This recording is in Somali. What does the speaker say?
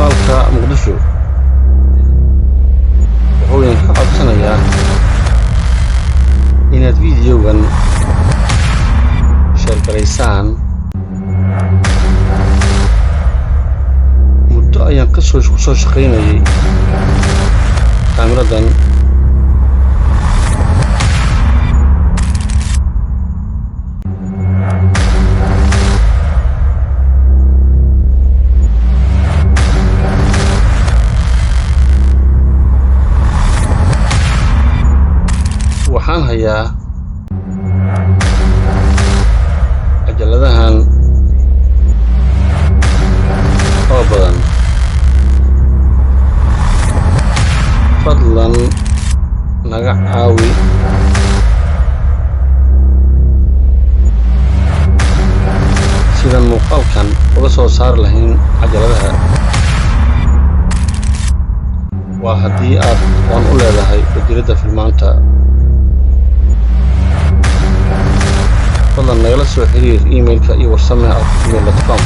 muuqaalka Muqdisho wuxuu idinka codsanayaa inaad fiidiyogan sheer garaysaan. muddo ayaan ku soo shaqaynayay kaamiradan waxaan hayaa cajaladahan oo badan. fadlan naga caawi sidaan muuqaalkan uga soo saari lahayn cajaladaha. waa haddii aad aqoon u leedahay ujeedada filmaanta, fadlan nagala soo xiriir emailka iyo warsame@gmail.com.